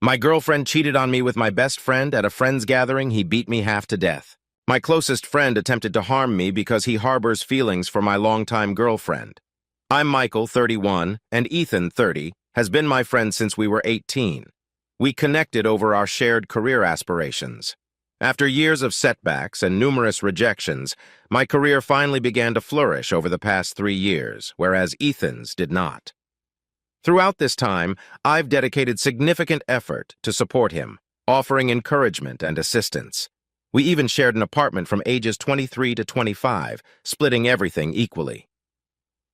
My girlfriend cheated on me with my best friend at a friend's gathering. He beat me half to death. My closest friend attempted to harm me because he harbors feelings for my longtime girlfriend. I'm Michael, 31, and Ethan, 30, has been my friend since we were 18. We connected over our shared career aspirations. After years of setbacks and numerous rejections, my career finally began to flourish over the past 3 years, whereas Ethan's did not. Throughout this time, I've dedicated significant effort to support him, offering encouragement and assistance. We even shared an apartment from ages 23 to 25, splitting everything equally.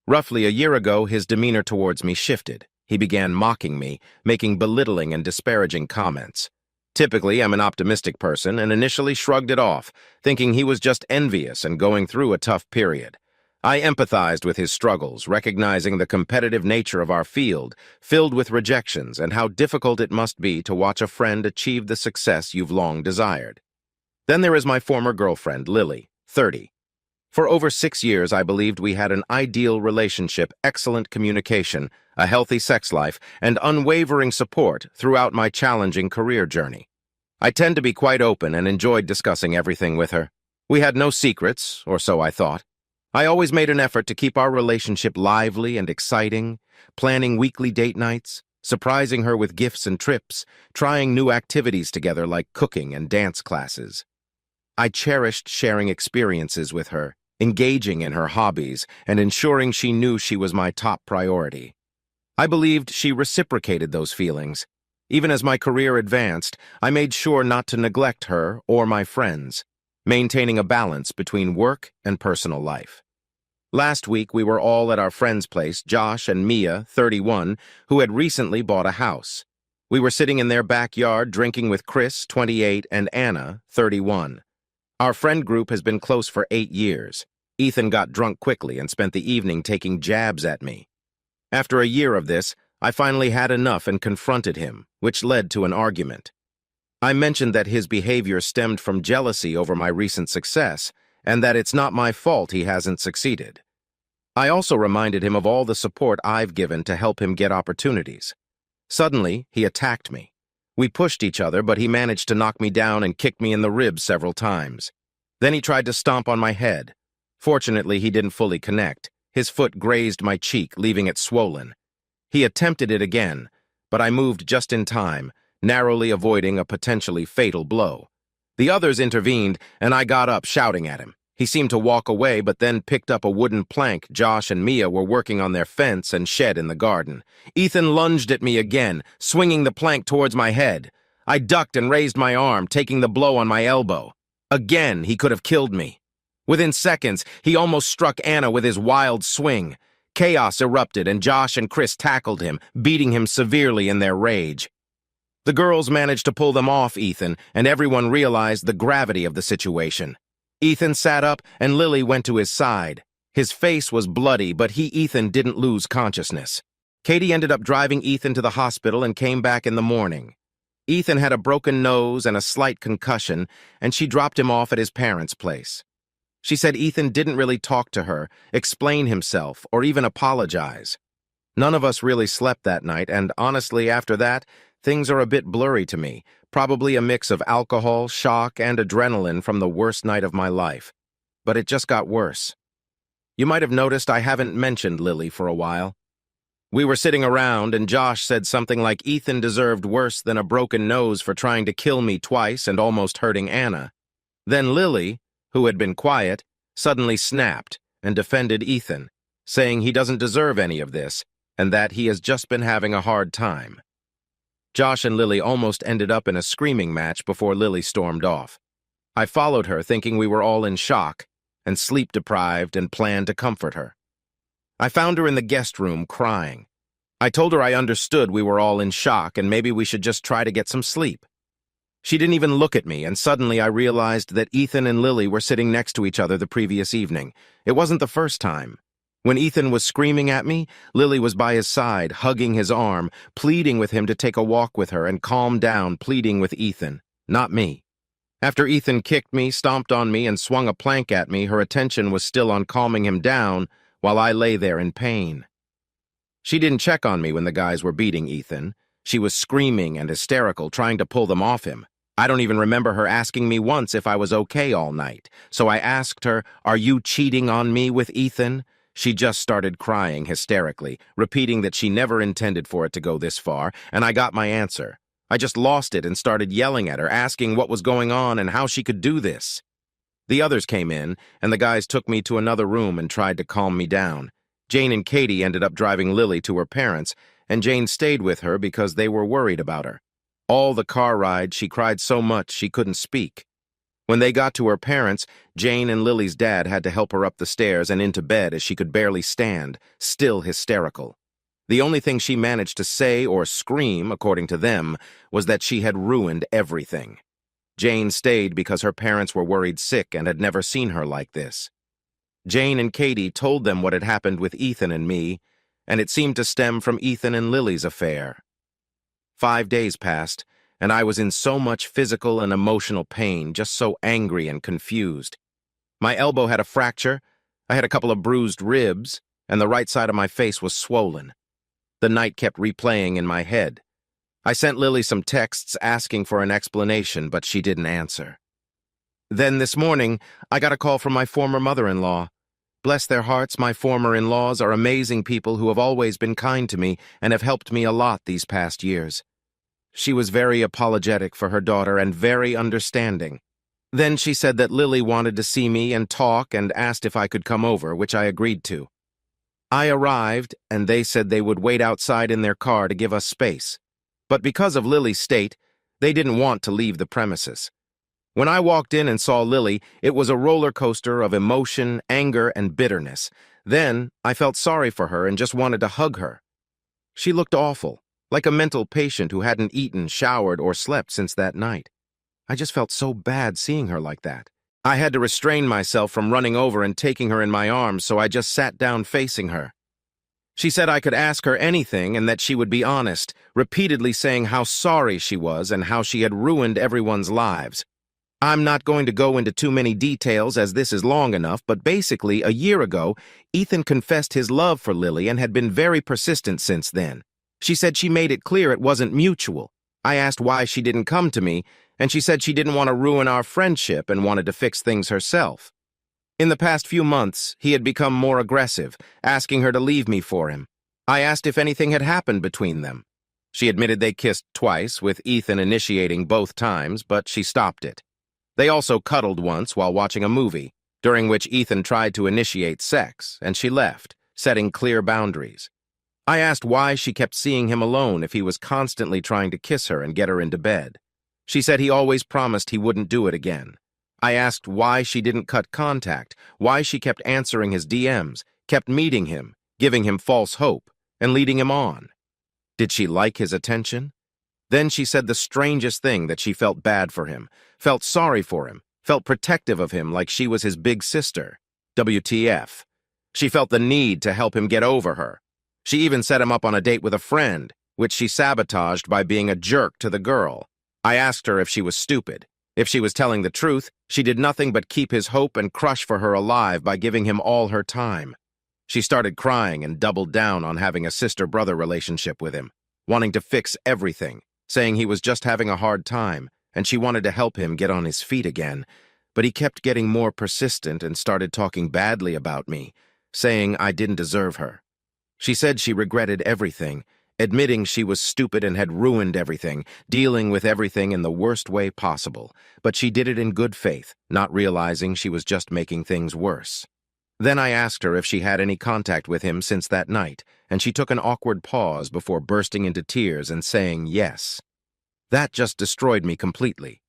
Roughly a year ago, his demeanor towards me shifted. He began mocking me, making belittling and disparaging comments. Typically, I'm an optimistic person and initially shrugged it off, thinking he was just envious and going through a tough period. I empathized with his struggles, recognizing the competitive nature of our field, filled with rejections, and how difficult it must be to watch a friend achieve the success you've long desired. Then there is my former girlfriend, Lily, 30. For over 6 years, I believed we had an ideal relationship, excellent communication, a healthy sex life, and unwavering support throughout my challenging career journey. I tend to be quite open and enjoyed discussing everything with her. We had no secrets, or so I thought. I always made an effort to keep our relationship lively and exciting, planning weekly date nights, surprising her with gifts and trips, trying new activities together like cooking and dance classes. I cherished sharing experiences with her, engaging in her hobbies, and ensuring she knew she was my top priority. I believed she reciprocated those feelings. Even as my career advanced, I made sure not to neglect her or my friends, maintaining a balance between work and personal life. Last week, we were all at our friend's place, Josh and Mia, 31, who had recently bought a house. We were sitting in their backyard drinking with Chris, 28, and Anna, 31. Our friend group has been close for 8 years. Ethan got drunk quickly and spent the evening taking jabs at me. After a year of this, I finally had enough and confronted him, which led to an argument. I mentioned that his behavior stemmed from jealousy over my recent success, and that it's not my fault he hasn't succeeded. I also reminded him of all the support I've given to help him get opportunities. Suddenly, he attacked me. We pushed each other, but he managed to knock me down and kick me in the ribs several times. Then he tried to stomp on my head. Fortunately, he didn't fully connect. His foot grazed my cheek, leaving it swollen. He attempted it again, but I moved just in time, narrowly avoiding a potentially fatal blow. The others intervened, and I got up shouting at him. He seemed to walk away, but then picked up a wooden plank Josh and Mia were working on their fence and shed in the garden. Ethan lunged at me again, swinging the plank towards my head. I ducked and raised my arm, taking the blow on my elbow. Again, he could have killed me. Within seconds, he almost struck Anna with his wild swing. Chaos erupted, and Josh and Chris tackled him, beating him severely in their rage. The girls managed to pull them off Ethan, and everyone realized the gravity of the situation. Ethan sat up, and Lily went to his side. His face was bloody, but Ethan didn't lose consciousness. Katie ended up driving Ethan to the hospital and came back in the morning. Ethan had a broken nose and a slight concussion, and she dropped him off at his parents' place. She said Ethan didn't really talk to her, explain himself, or even apologize. None of us really slept that night, and honestly, after that, things are a bit blurry to me, probably a mix of alcohol, shock, and adrenaline from the worst night of my life. But it just got worse. You might have noticed I haven't mentioned Lily for a while. We were sitting around, and Josh said something like Ethan deserved worse than a broken nose for trying to kill me twice and almost hurting Anna. Then Lily, who had been quiet, suddenly snapped and defended Ethan, saying he doesn't deserve any of this and that he has just been having a hard time. Josh and Lily almost ended up in a screaming match before Lily stormed off. I followed her, thinking we were all in shock and sleep-deprived, and planned to comfort her. I found her in the guest room crying. I told her I understood we were all in shock and maybe we should just try to get some sleep. She didn't even look at me, and suddenly I realized that Ethan and Lily were sitting next to each other the previous evening. It wasn't the first time. When Ethan was screaming at me, Lily was by his side, hugging his arm, pleading with him to take a walk with her and calm down, pleading with Ethan, not me. After Ethan kicked me, stomped on me, and swung a plank at me, her attention was still on calming him down while I lay there in pain. She didn't check on me when the guys were beating Ethan. She was screaming and hysterical, trying to pull them off him. I don't even remember her asking me once if I was okay all night. So I asked her, "Are you cheating on me with Ethan?" She just started crying hysterically, repeating that she never intended for it to go this far, and I got my answer. I just lost it and started yelling at her, asking what was going on and how she could do this. The others came in, and the guys took me to another room and tried to calm me down. Jane and Katie ended up driving Lily to her parents, and Jane stayed with her because they were worried about her. All the car ride, she cried so much she couldn't speak. When they got to her parents, Jane and Lily's dad had to help her up the stairs and into bed as she could barely stand, still hysterical. The only thing she managed to say or scream, according to them, was that she had ruined everything. Jane stayed because her parents were worried sick and had never seen her like this. Jane and Katie told them what had happened with Ethan and me, and it seemed to stem from Ethan and Lily's affair. 5 days passed, and I was in so much physical and emotional pain, just so angry and confused. My elbow had a fracture, I had a couple of bruised ribs, and the right side of my face was swollen. The night kept replaying in my head. I sent Lily some texts asking for an explanation, but she didn't answer. Then this morning, I got a call from my former mother-in-law. Bless their hearts, my former in-laws are amazing people who have always been kind to me and have helped me a lot these past years. She was very apologetic for her daughter and very understanding. Then she said that Lily wanted to see me and talk and asked if I could come over, which I agreed to. I arrived, and they said they would wait outside in their car to give us space. But because of Lily's state, they didn't want to leave the premises. When I walked in and saw Lily, it was a roller coaster of emotion, anger, and bitterness. Then I felt sorry for her and just wanted to hug her. She looked awful, like a mental patient who hadn't eaten, showered, or slept since that night. I just felt so bad seeing her like that. I had to restrain myself from running over and taking her in my arms, so I just sat down facing her. She said I could ask her anything and that she would be honest, repeatedly saying how sorry she was and how she had ruined everyone's lives. I'm not going to go into too many details as this is long enough, but basically, a year ago, Ethan confessed his love for Lily and had been very persistent since then. She said she made it clear it wasn't mutual. I asked why she didn't come to me, and she said she didn't want to ruin our friendship and wanted to fix things herself. In the past few months, he had become more aggressive, asking her to leave me for him. I asked if anything had happened between them. She admitted they kissed twice, with Ethan initiating both times, but she stopped it. They also cuddled once while watching a movie, during which Ethan tried to initiate sex, and she left, setting clear boundaries. I asked why she kept seeing him alone if he was constantly trying to kiss her and get her into bed. She said he always promised he wouldn't do it again. I asked why she didn't cut contact, why she kept answering his DMs, kept meeting him, giving him false hope, and leading him on. Did she like his attention? Then she said the strangest thing, that she felt bad for him, felt sorry for him, felt protective of him like she was his big sister. WTF. She felt the need to help him get over her. She even set him up on a date with a friend, which she sabotaged by being a jerk to the girl. I asked her if she was stupid. If she was telling the truth, she did nothing but keep his hope and crush for her alive by giving him all her time. She started crying and doubled down on having a sister-brother relationship with him, wanting to fix everything, saying he was just having a hard time, and she wanted to help him get on his feet again. But he kept getting more persistent and started talking badly about me, saying I didn't deserve her. She said she regretted everything, admitting she was stupid and had ruined everything, dealing with everything in the worst way possible, but she did it in good faith, not realizing she was just making things worse. Then I asked her if she had any contact with him since that night, and she took an awkward pause before bursting into tears and saying yes. That just destroyed me completely.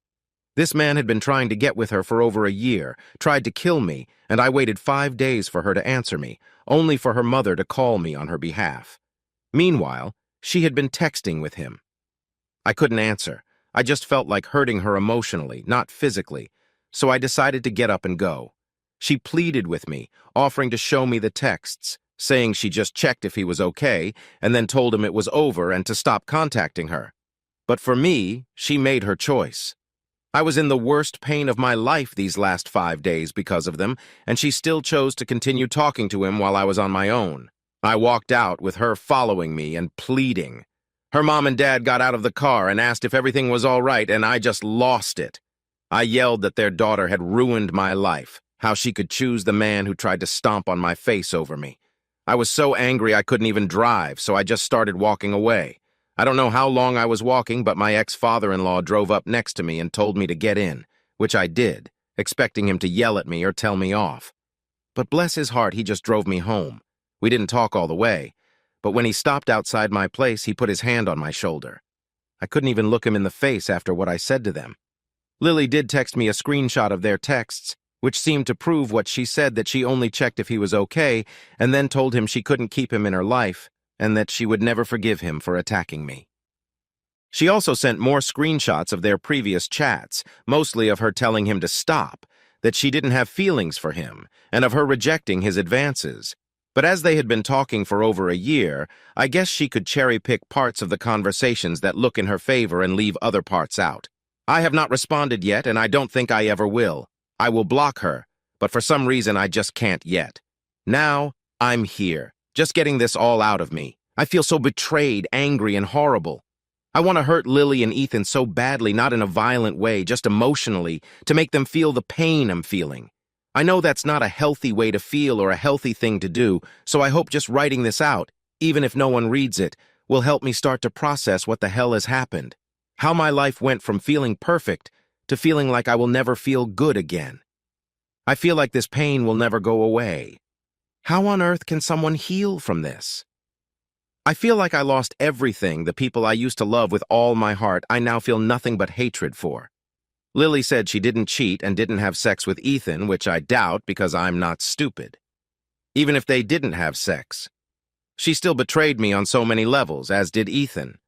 This man had been trying to get with her for over a year, tried to kill me, and I waited 5 days for her to answer me, only for her mother to call me on her behalf. Meanwhile, she had been texting with him. I couldn't answer. I just felt like hurting her emotionally, not physically, so I decided to get up and go. She pleaded with me, offering to show me the texts, saying she just checked if he was okay, and then told him it was over and to stop contacting her. But for me, she made her choice. I was in the worst pain of my life these last 5 days because of them, and she still chose to continue talking to him while I was on my own. I walked out with her following me and pleading. Her mom and dad got out of the car and asked if everything was all right, and I just lost it. I yelled that their daughter had ruined my life, how she could choose the man who tried to stomp on my face over me. I was so angry I couldn't even drive, so I just started walking away. I don't know how long I was walking, but my ex-father-in-law drove up next to me and told me to get in, which I did, expecting him to yell at me or tell me off. But bless his heart, he just drove me home. We didn't talk all the way, but when he stopped outside my place, he put his hand on my shoulder. I couldn't even look him in the face after what I said to them. Lily did text me a screenshot of their texts, which seemed to prove what she said, that she only checked if he was okay, and then told him she couldn't keep him in her life, and that she would never forgive him for attacking me. She also sent more screenshots of their previous chats, mostly of her telling him to stop, that she didn't have feelings for him, and of her rejecting his advances. But as they had been talking for over a year, I guess she could cherry-pick parts of the conversations that look in her favor and leave other parts out. I have not responded yet, and I don't think I ever will. I will block her, but for some reason I just can't yet. Now, I'm here, just getting this all out of me. I feel so betrayed, angry, and horrible. I want to hurt Lily and Ethan so badly, not in a violent way, just emotionally, to make them feel the pain I'm feeling. I know that's not a healthy way to feel or a healthy thing to do, so I hope just writing this out, even if no one reads it, will help me start to process what the hell has happened. How my life went from feeling perfect to feeling like I will never feel good again. I feel like this pain will never go away. How on earth can someone heal from this? I feel like I lost everything. The people I used to love with all my heart, I now feel nothing but hatred for. Lily said she didn't cheat and didn't have sex with Ethan, which I doubt because I'm not stupid. Even if they didn't have sex, she still betrayed me on so many levels, as did Ethan.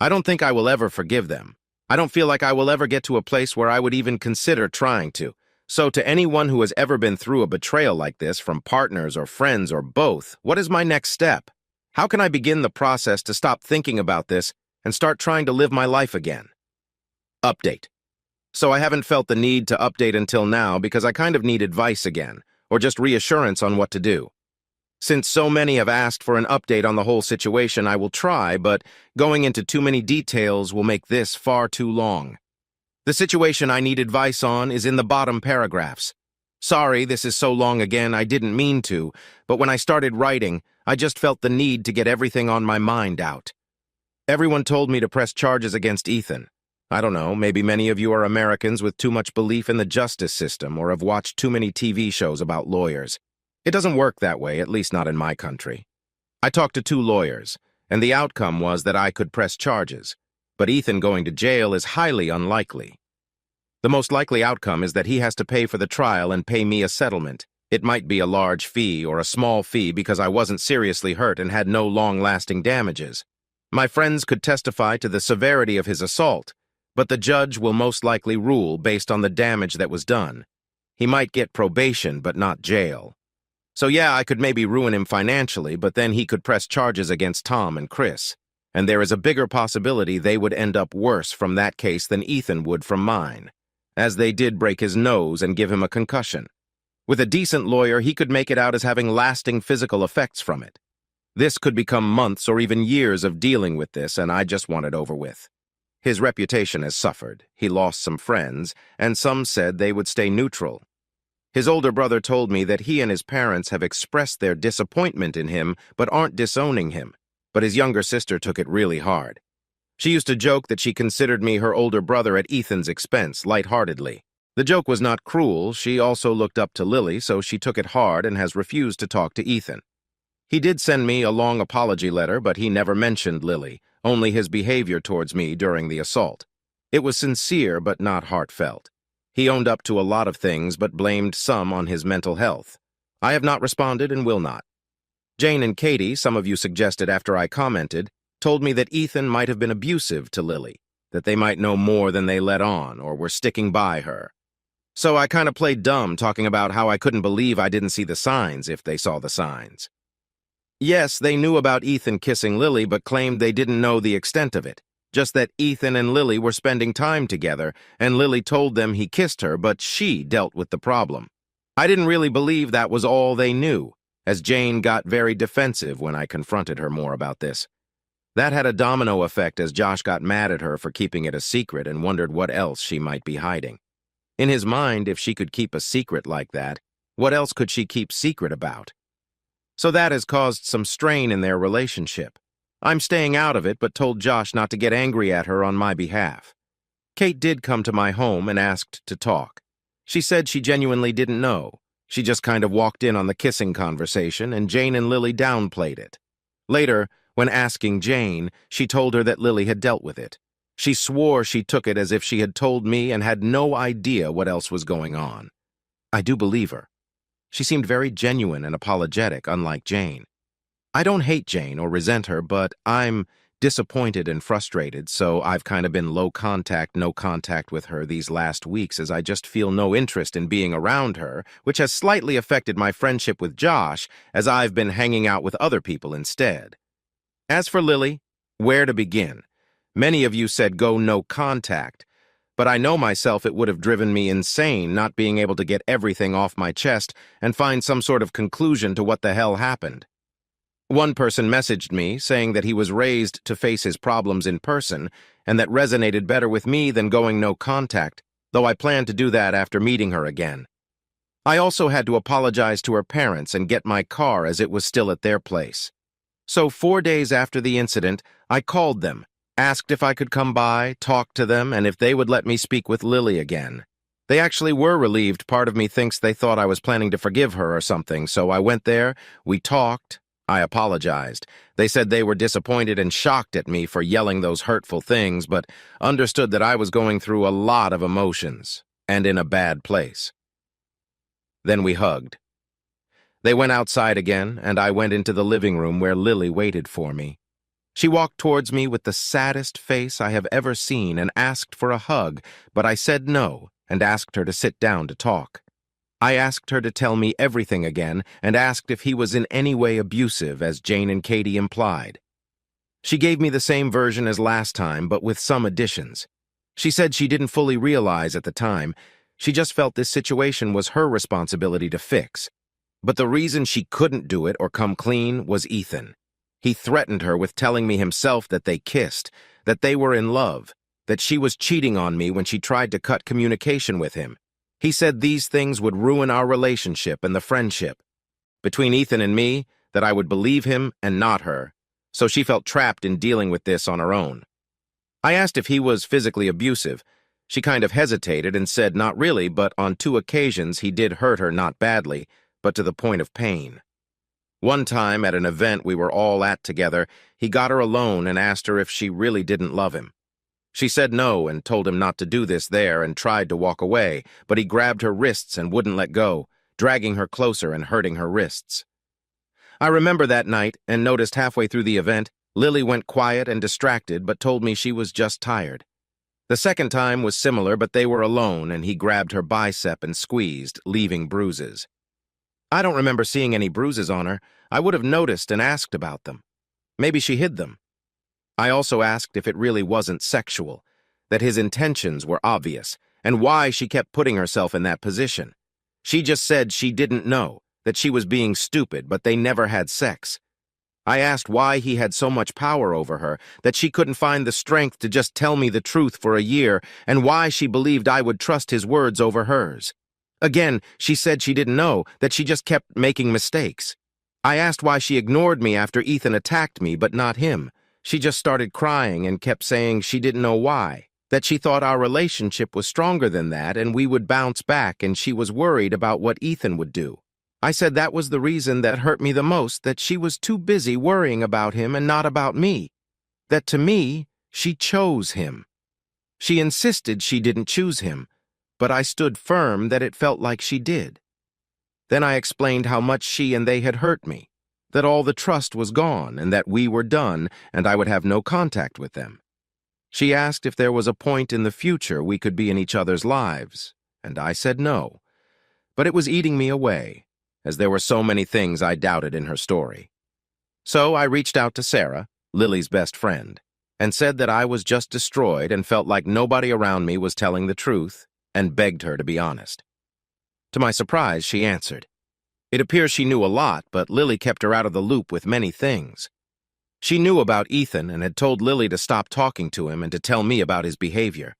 I don't think I will ever forgive them. I don't feel like I will ever get to a place where I would even consider trying to. So to anyone who has ever been through a betrayal like this, from partners or friends or both, what is my next step? How can I begin the process to stop thinking about this and start trying to live my life again? Update. So I haven't felt the need to update until now because I kind of need advice again, or just reassurance on what to do. Since so many have asked for an update on the whole situation, I will try, but going into too many details will make this far too long. The situation I need advice on is in the bottom paragraphs. Sorry, this is so long again, I didn't mean to, but when I started writing, I just felt the need to get everything on my mind out. Everyone told me to press charges against Ethan. I don't know, maybe many of you are Americans with too much belief in the justice system or have watched too many TV shows about lawyers. It doesn't work that way, at least not in my country. I talked to 2 lawyers, and the outcome was that I could press charges, but Ethan going to jail is highly unlikely. The most likely outcome is that he has to pay for the trial and pay me a settlement. It might be a large fee or a small fee because I wasn't seriously hurt and had no long-lasting damages. My friends could testify to the severity of his assault, but the judge will most likely rule based on the damage that was done. He might get probation, but not jail. So yeah, I could maybe ruin him financially, but then he could press charges against Tom and Chris. And there is a bigger possibility they would end up worse from that case than Ethan would from mine, as they did break his nose and give him a concussion. With a decent lawyer, he could make it out as having lasting physical effects from it. This could become months or even years of dealing with this, and I just want it over with. His reputation has suffered. He lost some friends, and some said they would stay neutral. His older brother told me that he and his parents have expressed their disappointment in him but aren't disowning him, but his younger sister took it really hard. She used to joke that she considered me her older brother at Ethan's expense, lightheartedly. The joke was not cruel. She also looked up to Lily, so she took it hard and has refused to talk to Ethan. He did send me a long apology letter, but he never mentioned Lily, only his behavior towards me during the assault. It was sincere but not heartfelt. He owned up to a lot of things but blamed some on his mental health. I have not responded and will not. Jane and Katie, some of you suggested after I commented, told me that Ethan might have been abusive to Lily, that they might know more than they let on or were sticking by her. So I kind of played dumb talking about how I couldn't believe I didn't see the signs if they saw the signs. Yes, they knew about Ethan kissing Lily but claimed they didn't know the extent of it. Just that Ethan and Lily were spending time together, and Lily told them he kissed her, but she dealt with the problem. I didn't really believe that was all they knew, as Jane got very defensive when I confronted her more about this. That had a domino effect as Josh got mad at her for keeping it a secret and wondered what else she might be hiding. In his mind, if she could keep a secret like that, what else could she keep secret about? So that has caused some strain in their relationship. I'm staying out of it, but told Josh not to get angry at her on my behalf. Kate did come to my home and asked to talk. She said she genuinely didn't know. She just kind of walked in on the kissing conversation, and Jane and Lily downplayed it. Later, when asking Jane, she told her that Lily had dealt with it. She swore she took it as if she had told me and had no idea what else was going on. I do believe her. She seemed very genuine and apologetic, unlike Jane. I don't hate Jane or resent her, but I'm disappointed and frustrated, so I've kind of been low contact, no contact with her these last weeks as I just feel no interest in being around her, which has slightly affected my friendship with Josh as I've been hanging out with other people instead. As for Lily, where to begin? Many of you said go no contact, but I know myself it would have driven me insane not being able to get everything off my chest and find some sort of conclusion to what the hell happened. One person messaged me saying that he was raised to face his problems in person and that resonated better with me than going no contact, though I plan to do that after meeting her again. I also had to apologize to her parents and get my car as it was still at their place. So 4 days after the incident, I called them, asked if I could come by, talk to them, and if they would let me speak with Lily again. They actually were relieved. Part of me thinks they thought I was planning to forgive her or something, so I went there, we talked, I apologized. They said they were disappointed and shocked at me for yelling those hurtful things, but understood that I was going through a lot of emotions and in a bad place. Then we hugged. They went outside again, and I went into the living room where Lily waited for me. She walked towards me with the saddest face I have ever seen and asked for a hug, but I said no and asked her to sit down to talk. I asked her to tell me everything again and asked if he was in any way abusive, as Jane and Katie implied. She gave me the same version as last time, but with some additions. She said she didn't fully realize at the time. She just felt this situation was her responsibility to fix. But the reason she couldn't do it or come clean was Ethan. He threatened her with telling me himself that they kissed, that they were in love, that she was cheating on me when she tried to cut communication with him. He said these things would ruin our relationship and the friendship. Between Ethan and me, that I would believe him and not her, so she felt trapped in dealing with this on her own. I asked if he was physically abusive. She kind of hesitated and said not really, but on 2 occasions he did hurt her, not badly, but to the point of pain. One time at an event we were all at together, he got her alone and asked her if she really didn't love him. She said no and told him not to do this there and tried to walk away, but he grabbed her wrists and wouldn't let go, dragging her closer and hurting her wrists. I remember that night and noticed halfway through the event, Lily went quiet and distracted but told me she was just tired. The second time was similar, but they were alone and he grabbed her bicep and squeezed, leaving bruises. I don't remember seeing any bruises on her. I would have noticed and asked about them. Maybe she hid them. I also asked if it really wasn't sexual, that his intentions were obvious, and why she kept putting herself in that position. She just said she didn't know, that she was being stupid, but they never had sex. I asked why he had so much power over her, that she couldn't find the strength to just tell me the truth for a year, and why she believed I would trust his words over hers. Again, she said she didn't know, that she just kept making mistakes. I asked why she ignored me after Ethan attacked me, but not him. She just started crying and kept saying she didn't know why, that she thought our relationship was stronger than that and we would bounce back, and she was worried about what Ethan would do. I said that was the reason that hurt me the most, that she was too busy worrying about him and not about me. That to me, she chose him. She insisted she didn't choose him, but I stood firm that it felt like she did. Then I explained how much she and they had hurt me, that all the trust was gone and that we were done and I would have no contact with them. She asked if there was a point in the future we could be in each other's lives, and I said no. But it was eating me away, as there were so many things I doubted in her story. So I reached out to Sarah, Lily's best friend, and said that I was just destroyed and felt like nobody around me was telling the truth, and begged her to be honest. To my surprise, she answered. It appears she knew a lot, but Lily kept her out of the loop with many things. She knew about Ethan and had told Lily to stop talking to him and to tell me about his behavior.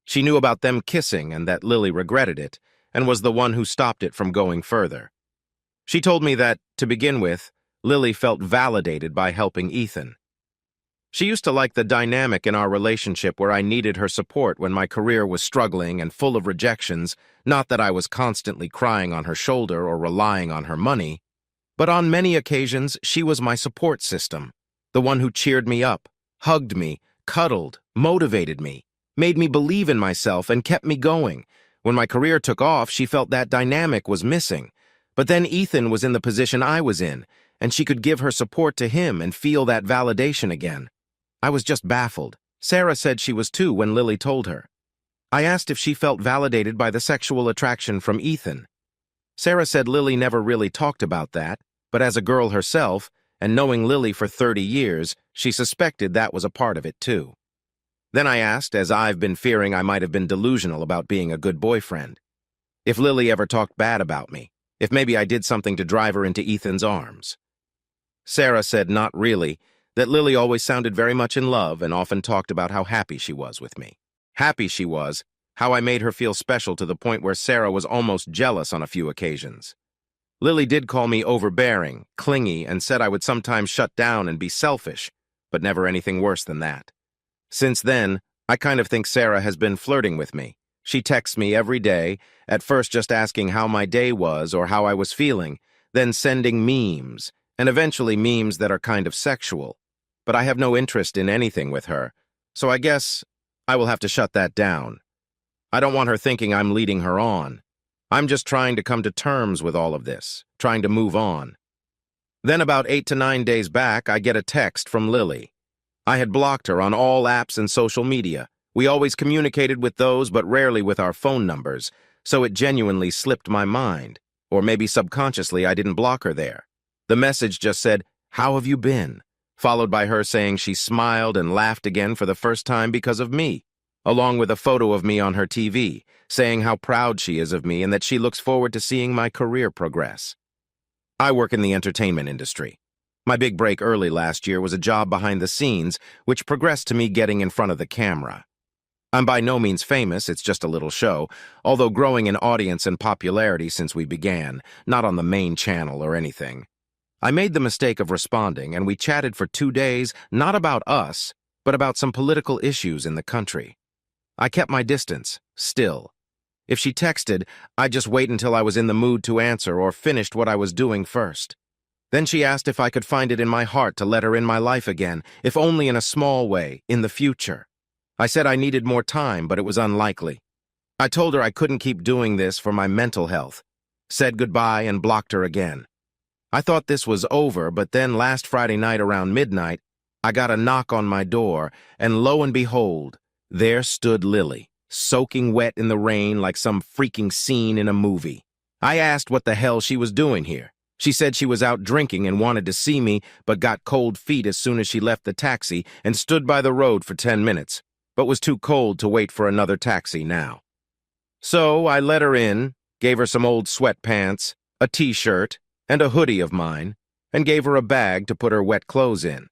She knew about them kissing and that Lily regretted it and was the one who stopped it from going further. She told me that, to begin with, Lily felt validated by helping Ethan. She used to like the dynamic in our relationship where I needed her support when my career was struggling and full of rejections, not that I was constantly crying on her shoulder or relying on her money, but on many occasions she was my support system, the one who cheered me up, hugged me, cuddled, motivated me, made me believe in myself and kept me going. When my career took off, she felt that dynamic was missing. But then Ethan was in the position I was in, and she could give her support to him and feel that validation again. I was just baffled. Sarah said she was too when Lily told her. I asked if she felt validated by the sexual attraction from Ethan. Sarah said Lily never really talked about that, but as a girl herself, and knowing Lily for 30 years, she suspected that was a part of it too. Then I asked, as I've been fearing I might have been delusional about being a good boyfriend, if Lily ever talked bad about me, if maybe I did something to drive her into Ethan's arms. Sarah said not really, that Lily always sounded very much in love and often talked about how happy she was with me. Happy she was, how I made her feel special to the point where Sarah was almost jealous on a few occasions. Lily did call me overbearing, clingy, and said I would sometimes shut down and be selfish, but never anything worse than that. Since then, I kind of think Sarah has been flirting with me. She texts me every day, at first just asking how my day was or how I was feeling, then sending memes, and eventually memes that are kind of sexual. But I have no interest in anything with her, so I guess I will have to shut that down. I don't want her thinking I'm leading her on. I'm just trying to come to terms with all of this, trying to move on. Then about 8 to 9 days back, I get a text from Lily. I had blocked her on all apps and social media. We always communicated with those, but rarely with our phone numbers, so it genuinely slipped my mind. Or maybe subconsciously I didn't block her there. The message just said, "How have you been?" followed by her saying she smiled and laughed again for the first time because of me, along with a photo of me on her TV, saying how proud she is of me and that she looks forward to seeing my career progress. I work in the entertainment industry. My big break early last year was a job behind the scenes, which progressed to me getting in front of the camera. I'm by no means famous, it's just a little show, although growing in audience and popularity since we began, not on the main channel or anything. I made the mistake of responding, and we chatted for 2 days, not about us, but about some political issues in the country. I kept my distance, still. If she texted, I'd just wait until I was in the mood to answer or finished what I was doing first. Then she asked if I could find it in my heart to let her in my life again, if only in a small way, in the future. I said I needed more time, but it was unlikely. I told her I couldn't keep doing this for my mental health, said goodbye and blocked her again. I thought this was over, but then last Friday night around midnight, I got a knock on my door, and lo and behold, there stood Lily, soaking wet in the rain like some freaking scene in a movie. I asked what the hell she was doing here. She said she was out drinking and wanted to see me, but got cold feet as soon as she left the taxi and stood by the road for 10 minutes, but was too cold to wait for another taxi now. So I let her in, gave her some old sweatpants, a t-shirt, and a hoodie of mine, and gave her a bag to put her wet clothes in.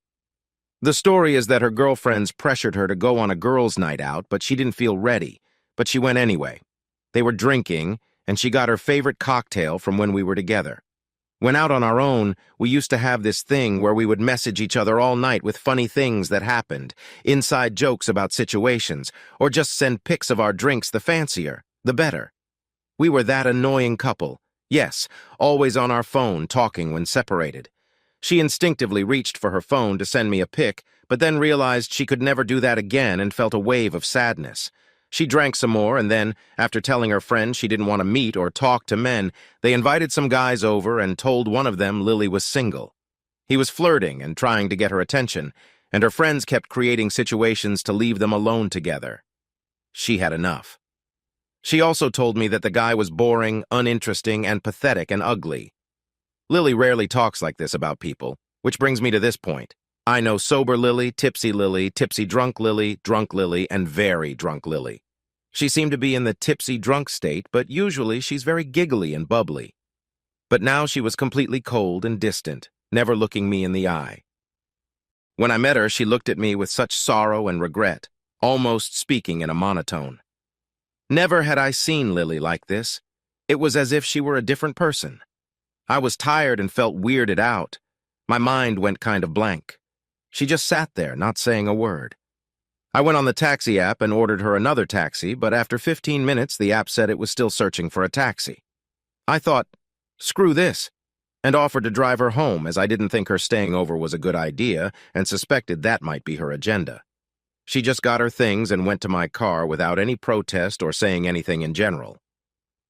The story is that her girlfriends pressured her to go on a girls' night out, but she didn't feel ready, but she went anyway. They were drinking, and she got her favorite cocktail from when we were together. When out on our own, we used to have this thing where we would message each other all night with funny things that happened, inside jokes about situations, or just send pics of our drinks, the fancier, the better. We were that annoying couple. Yes, always on our phone, talking when separated. She instinctively reached for her phone to send me a pic, but then realized she could never do that again and felt a wave of sadness. She drank some more, and then, after telling her friends she didn't want to meet or talk to men, they invited some guys over and told one of them Lily was single. He was flirting and trying to get her attention, and her friends kept creating situations to leave them alone together. She had enough. She also told me that the guy was boring, uninteresting, and pathetic and ugly. Lily rarely talks like this about people, which brings me to this point. I know sober Lily, tipsy drunk Lily, and very drunk Lily. She seemed to be in the tipsy drunk state, but usually she's very giggly and bubbly. But now she was completely cold and distant, never looking me in the eye. When I met her, she looked at me with such sorrow and regret, almost speaking in a monotone. Never had I seen Lily like this. It was as if she were a different person. I was tired and felt weirded out. My mind went kind of blank. She just sat there, not saying a word. I went on the taxi app and ordered her another taxi, but after 15 minutes, the app said it was still searching for a taxi. I thought, screw this, and offered to drive her home as I didn't think her staying over was a good idea and suspected that might be her agenda. She just got her things and went to my car without any protest or saying anything in general.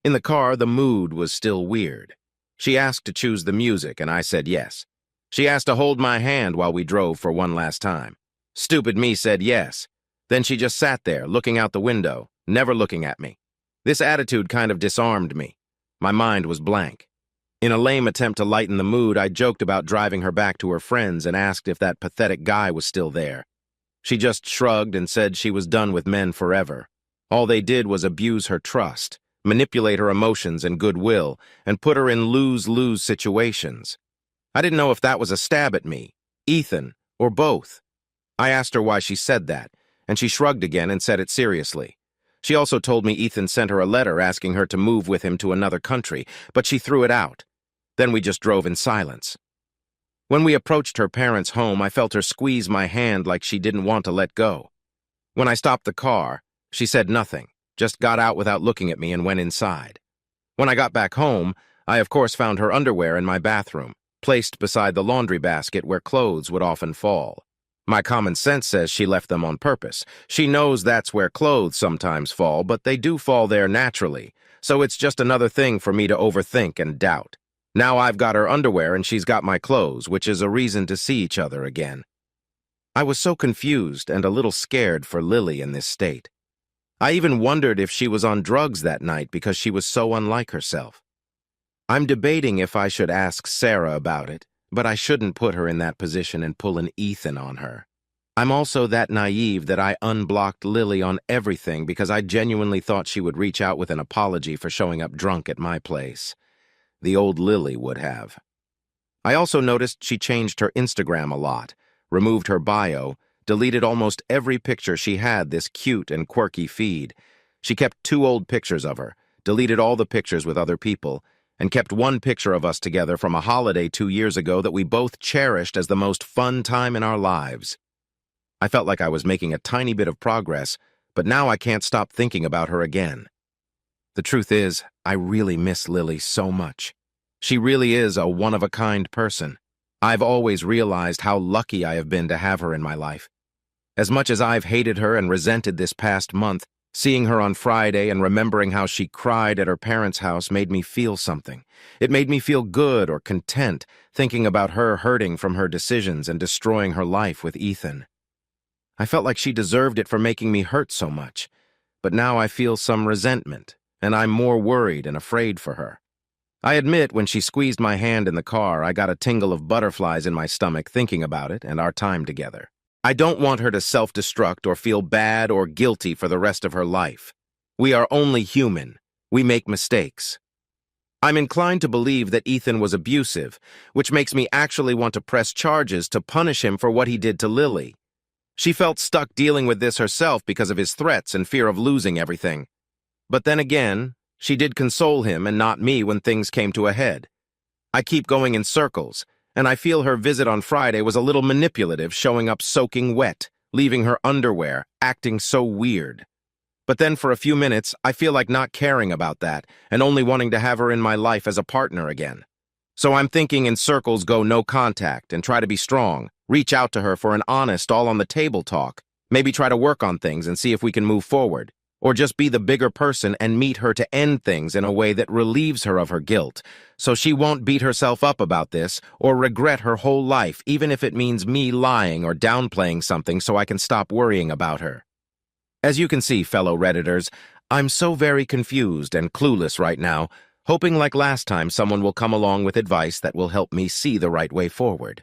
In the car, the mood was still weird. She asked to choose the music, and I said yes. She asked to hold my hand while we drove for one last time. Stupid me said yes. Then she just sat there, looking out the window, never looking at me. This attitude kind of disarmed me. My mind was blank. In a lame attempt to lighten the mood, I joked about driving her back to her friends and asked if that pathetic guy was still there. She just shrugged and said she was done with men forever. All they did was abuse her trust, manipulate her emotions and goodwill, and put her in lose-lose situations. I didn't know if that was a stab at me, Ethan, or both. I asked her why she said that, and she shrugged again and said it seriously. She also told me Ethan sent her a letter asking her to move with him to another country, but she threw it out. Then we just drove in silence. When we approached her parents' home, I felt her squeeze my hand like she didn't want to let go. When I stopped the car, she said nothing, just got out without looking at me and went inside. When I got back home, I of course found her underwear in my bathroom, placed beside the laundry basket where clothes would often fall. My common sense says she left them on purpose. She knows that's where clothes sometimes fall, but they do fall there naturally, so it's just another thing for me to overthink and doubt. Now I've got her underwear and she's got my clothes, which is a reason to see each other again. I was so confused and a little scared for Lily in this state. I even wondered if she was on drugs that night because she was so unlike herself. I'm debating if I should ask Sarah about it, but I shouldn't put her in that position and pull an Ethan on her. I'm also that naive that I unblocked Lily on everything because I genuinely thought she would reach out with an apology for showing up drunk at my place. The old Lily would have. I also noticed she changed her Instagram a lot, removed her bio, deleted almost every picture she had this cute and quirky feed. She kept 2 old pictures of her, deleted all the pictures with other people, and kept 1 picture of us together from a holiday 2 years ago that we both cherished as the most fun time in our lives. I felt like I was making a tiny bit of progress, but now I can't stop thinking about her again. The truth is, I really miss Lily so much. She really is a one-of-a-kind person. I've always realized how lucky I have been to have her in my life. As much as I've hated her and resented this past month, seeing her on Friday and remembering how she cried at her parents' house made me feel something. It made me feel good or content, thinking about her hurting from her decisions and destroying her life with Ethan. I felt like she deserved it for making me hurt so much, but now I feel some resentment, and I'm more worried and afraid for her. I admit when she squeezed my hand in the car, I got a tingle of butterflies in my stomach thinking about it and our time together. I don't want her to self-destruct or feel bad or guilty for the rest of her life. We are only human. We make mistakes. I'm inclined to believe that Ethan was abusive, which makes me actually want to press charges to punish him for what he did to Lily. She felt stuck dealing with this herself because of his threats and fear of losing everything. But then again, she did console him and not me when things came to a head. I keep going in circles, and I feel her visit on Friday was a little manipulative, showing up soaking wet, leaving her underwear, acting so weird. But then for a few minutes, I feel like not caring about that and only wanting to have her in my life as a partner again. So I'm thinking in circles go no contact and try to be strong, reach out to her for an honest all-on-the-table talk, maybe try to work on things and see if we can move forward. Or just be the bigger person and meet her to end things in a way that relieves her of her guilt, so she won't beat herself up about this or regret her whole life, even if it means me lying or downplaying something so I can stop worrying about her. As you can see, fellow Redditors, I'm so very confused and clueless right now, hoping like last time someone will come along with advice that will help me see the right way forward.